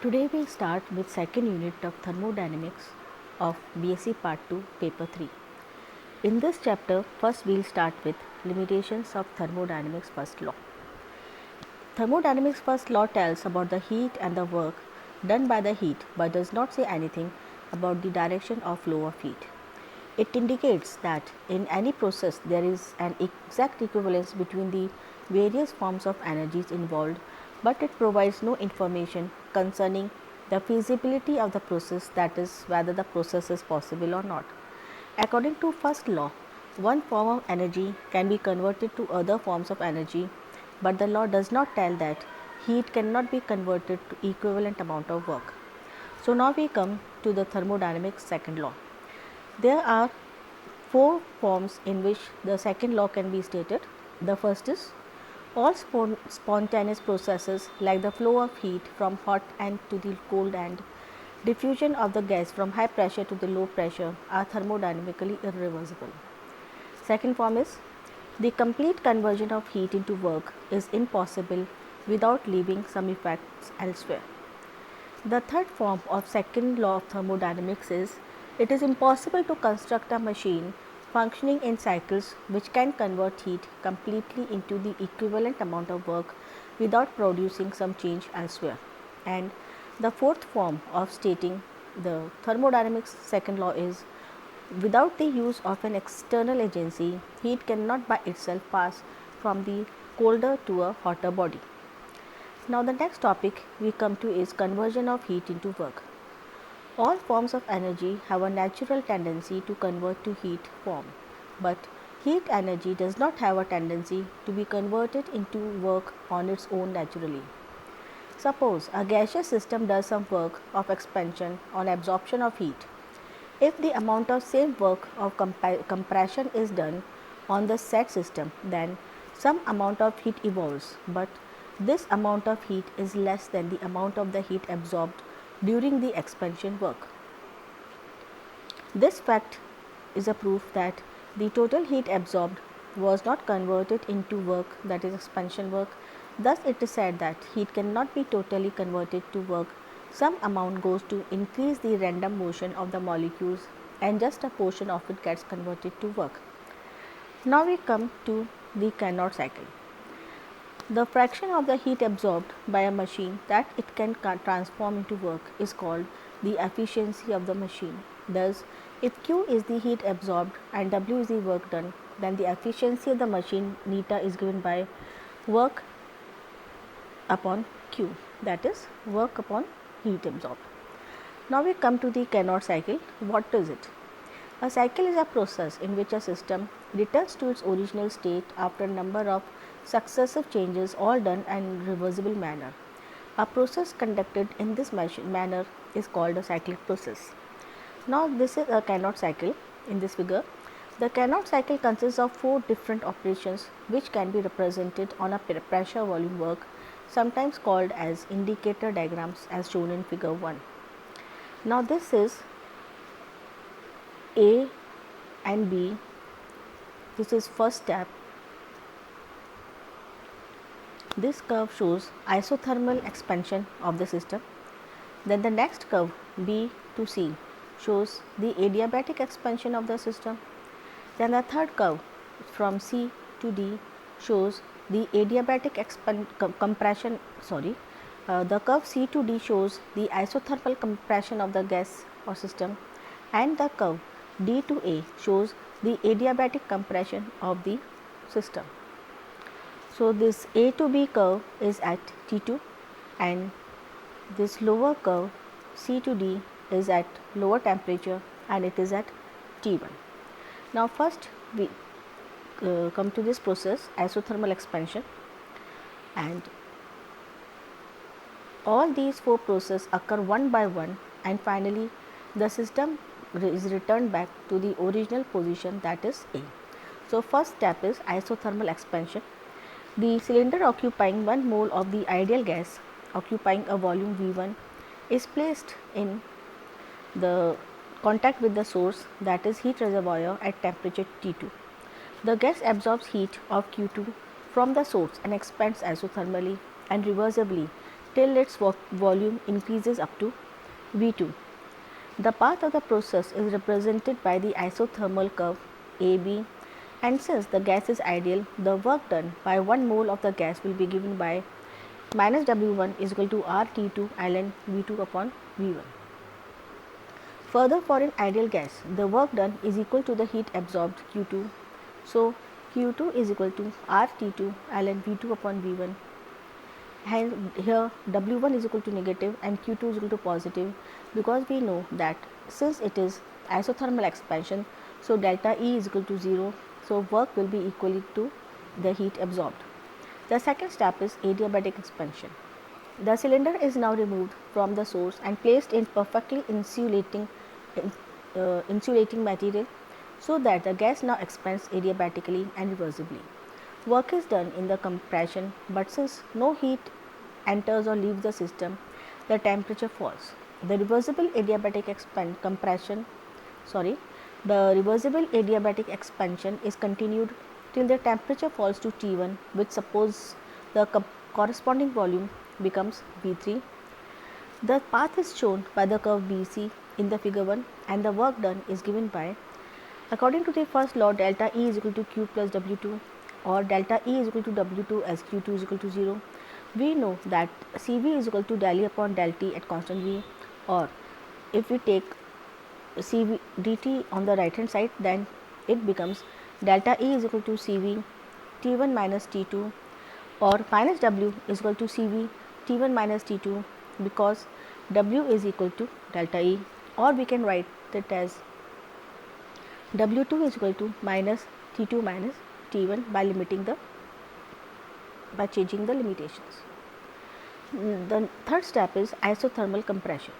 Today we start with second unit of thermodynamics of BSc Part 2 Paper 3. In this chapter, first we'll start with limitations of thermodynamics first law. Thermodynamics first law tells about the heat and the work done by the heat but does not say anything about the direction or flow of heat. It indicates that in any process there is an exact equivalence between the various forms of energies involved, but it provides no information concerning the feasibility of the process, that is, whether the process is possible or not. According to first law, one form of energy can be converted to other forms of energy, but the law does not tell that heat cannot be converted to equivalent amount of work. So now we come to the thermodynamics second law. There are four forms in which the second law can be stated. The first is all spontaneous processes like the flow of heat from hot end to the cold end, diffusion of the gas from high pressure to the low pressure are thermodynamically irreversible. Second form is the complete conversion of heat into work is impossible without leaving some effects elsewhere. The third form of second law of thermodynamics is it is impossible to construct a machine functioning in cycles which can convert heat completely into the equivalent amount of work without producing some change elsewhere. And the fourth form of stating the thermodynamics second law is without the use of an external agency, heat cannot by itself pass from the colder to a hotter body. Now the next topic we come to is conversion of heat into work. All forms of energy have a natural tendency to convert to heat form, but heat energy does not have a tendency to be converted into work on its own naturally. Suppose a gaseous system does some work of expansion on absorption of heat. If the amount of same work of compression is done on the said system, then some amount of heat evolves, but this amount of heat is less than the amount of the heat absorbed during the expansion work. This fact is a proof that the total heat absorbed was not converted into work, that is expansion work. Thus it is said that heat cannot be totally converted to work. Some amount goes to increase the random motion of the molecules and just a portion of it gets converted to work. Now we come to the Carnot cycle. The fraction of the heat absorbed by a machine that it can transform into work is called the efficiency of the machine. Thus, if Q is the heat absorbed and W is the work done, then the efficiency of the machine neta is given by work upon Q, that is work upon heat absorbed. Now we come to the Carnot cycle. What is it? A cycle is a process in which a system returns to its original state after a number of successive changes, all done in reversible manner. A process conducted in this manner is called a cyclic process. Now this is a Carnot cycle in this figure. The Carnot cycle consists of four different operations which can be represented on a pressure volume work, sometimes called as indicator diagrams as shown in figure 1. Now this is A and B. This is first step. This curve shows isothermal expansion of the system. Then the next curve B to C shows the adiabatic expansion of the system. Then the third curve from C to D shows the adiabatic compression. The curve C to D shows the isothermal compression of the gas or system, and the curve D to A shows the adiabatic compression of the system. So this A to B curve is at T2 and this lower curve C to D is at lower temperature and it is at T1. Now first we come to this process isothermal expansion, and all these four processes occur one by one and finally the system is returned back to the original position, that is A. So first step is isothermal expansion. The cylinder occupying 1 mole of the ideal gas occupying a volume V1 is placed in the contact with the source, that is heat reservoir, at temperature T2. The gas absorbs heat of Q2 from the source and expands isothermally and reversibly till its volume increases up to V2. The path of the process is represented by the isothermal curve AB, and since the gas is ideal, the work done by 1 mole of the gas will be given by minus W1 is equal to RT2 ln V2 upon V1. Further, for an ideal gas, the work done is equal to the heat absorbed Q2. So, Q2 is equal to RT2 ln V2 upon V1. And here W1 is equal to negative and Q2 is equal to positive, because we know that since it is isothermal expansion, so delta E is equal to 0. So, work will be equal to the heat absorbed. The second step is adiabatic expansion. The cylinder is now removed from the source and placed in perfectly insulating material, so that the gas now expands adiabatically and reversibly. Work is done in the compression, but since no heat enters or leaves the system, the temperature falls. The reversible adiabatic expansion is continued till the temperature falls to T1, which suppose the corresponding volume becomes V3. The path is shown by the curve BC in the figure 1, and the work done is given by, according to the first law, delta E is equal to Q plus W2, or delta E is equal to W2 as Q2 is equal to 0. We know that Cv is equal to del E upon del T at constant V, or if we take Cv dt on the right hand side, then it becomes delta E is equal to Cv T1 minus T2, or minus W is equal to Cv T1 minus T2, because W is equal to delta E, or we can write it as W2 is equal to minus T2 minus T1 by changing the limitations. The third step is isothermal compression.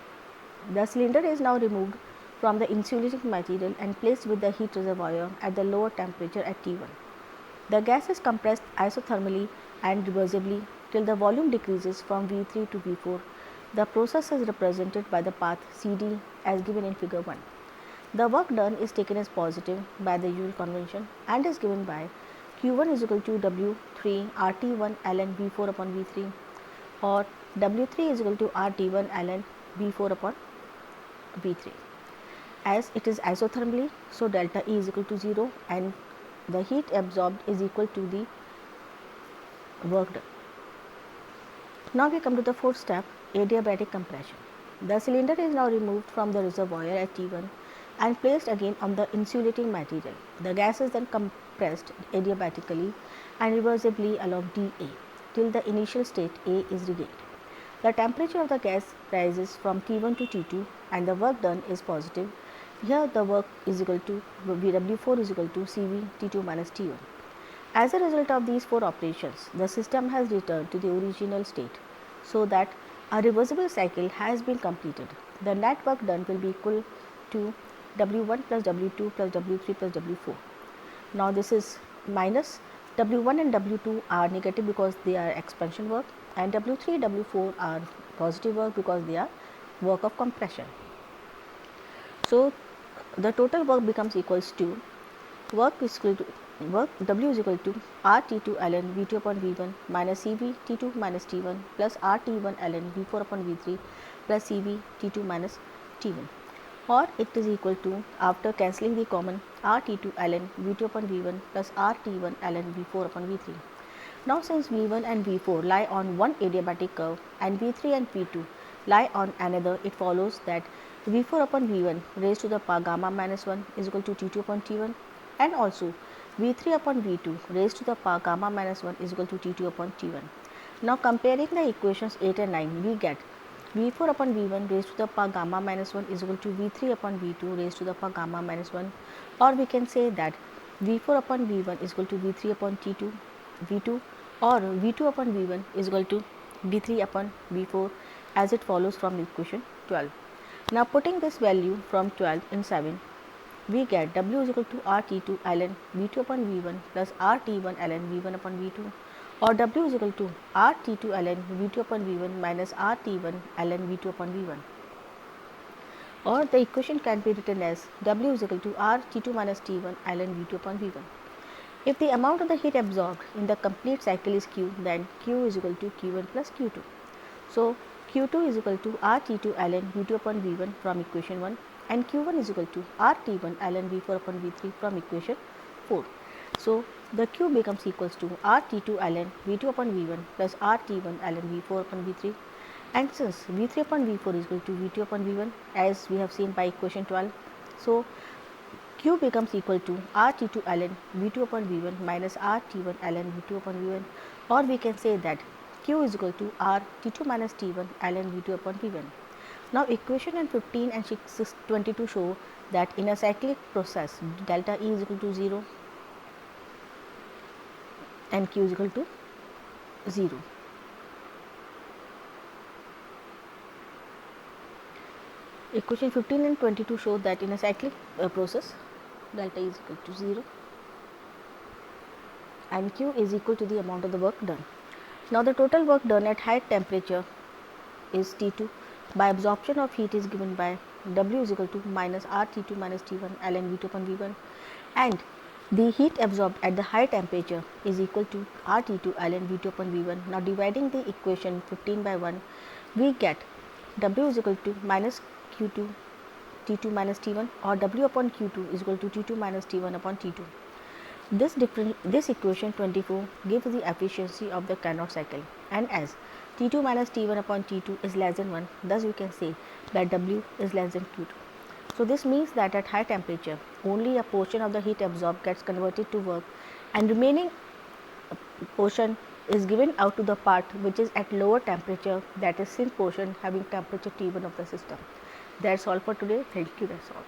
The cylinder is now removed from the insulating material and placed with the heat reservoir at the lower temperature at T1. The gas is compressed isothermally and reversibly till the volume decreases from V3 to V4. The process is represented by the path CD as given in figure 1. The work done is taken as positive by the usual convention and is given by Q1 is equal to W3 RT1 ln V4 upon V3, or W3 is equal to RT1 ln V4 upon V3. As it is isothermally, so delta E is equal to 0 and the heat absorbed is equal to the work done. Now we come to the fourth step, adiabatic compression. The cylinder is now removed from the reservoir at T1 and placed again on the insulating material. The gas is then compressed adiabatically and reversibly along dA till the initial state A is regained. The temperature of the gas rises from T1 to T2 and the work done is positive. Here the work is equal to W4 is equal to Cv T2 minus T1. As a result of these four operations, the system has returned to the original state, so that a reversible cycle has been completed. The net work done will be equal to W1 plus W2 plus W3 plus W4. Now this is minus W1 and W2 are negative because they are expansion work, and W3, W4 are positive work because they are work of compression. So the total work becomes equals to W is equal to RT2 ln V2 upon V1 minus Cv T2 minus T1 plus RT1 ln V4 upon V3 plus Cv T2 minus T1, or it is equal to, after cancelling the common, RT2 ln V2 upon V1 plus RT1 ln V4 upon V3. Now since V1 and V4 lie on one adiabatic curve and V3 and V2 lie on another, it follows that V4 upon V1 raised to the power gamma minus 1 is equal to T2 upon T1, and also V3 upon V2 raised to the power gamma minus 1 is equal to T2 upon T1. Now comparing the equations 8 and 9, we get V4 upon V1 raised to the power gamma minus 1 is equal to V3 upon V2 raised to the power gamma minus 1, or we can say that V4 upon V1 is equal to V3 upon T2 V2, or V2 upon V1 is equal to V3 upon V4, as it follows from equation 12. Now putting this value from 12 in 7, we get W is equal to RT2 ln V2 upon V1 plus RT1 ln V1 upon V2, or W is equal to RT2 ln V2 upon V1 minus RT1 ln V2 upon V1, or the equation can be written as W is equal to RT2 minus T1 ln V2 upon V1. If the amount of the heat absorbed in the complete cycle is Q, then Q is equal to Q1 plus Q2. So Q2 is equal to RT2 ln V2 upon V1 from equation 1, and Q1 is equal to RT1 ln V4 upon V3 from equation 4. So the Q becomes equals to RT2 ln V2 upon V1 plus RT1 ln V4 upon V3, and since V3 upon V4 is equal to V2 upon V1 as we have seen by equation 12, so Q becomes equal to RT2 ln V2 upon V1 minus RT1 ln V2 upon V1, or we can say that Q is equal to RT2 minus T1 ln V2 upon V1. Now equation 15 and 22 show that in a cyclic process delta E is equal to 0 and Q is equal to 0. Equation 15 and 22 show that in a cyclic process delta E is equal to 0 and Q is equal to the amount of the work done. Now the total work done at high temperature is T2 by absorption of heat is given by W is equal to minus RT2 minus T1 ln V2 upon V1, and the heat absorbed at the high temperature is equal to RT2 ln V2 upon V1. Now dividing the equation 15 by 1, we get W is equal to minus Q2 T2 minus T1, or W upon Q2 is equal to T2 minus T1 upon T2. This equation 24 gives the efficiency of the Carnot cycle, and as T2 minus T1 upon T2 is less than 1, thus we can say that W is less than Q2. So this means that at high temperature only a portion of the heat absorbed gets converted to work, and remaining portion is given out to the part which is at lower temperature, that is sync portion having temperature T1 of the system. That's all for today. Thank you. That's all.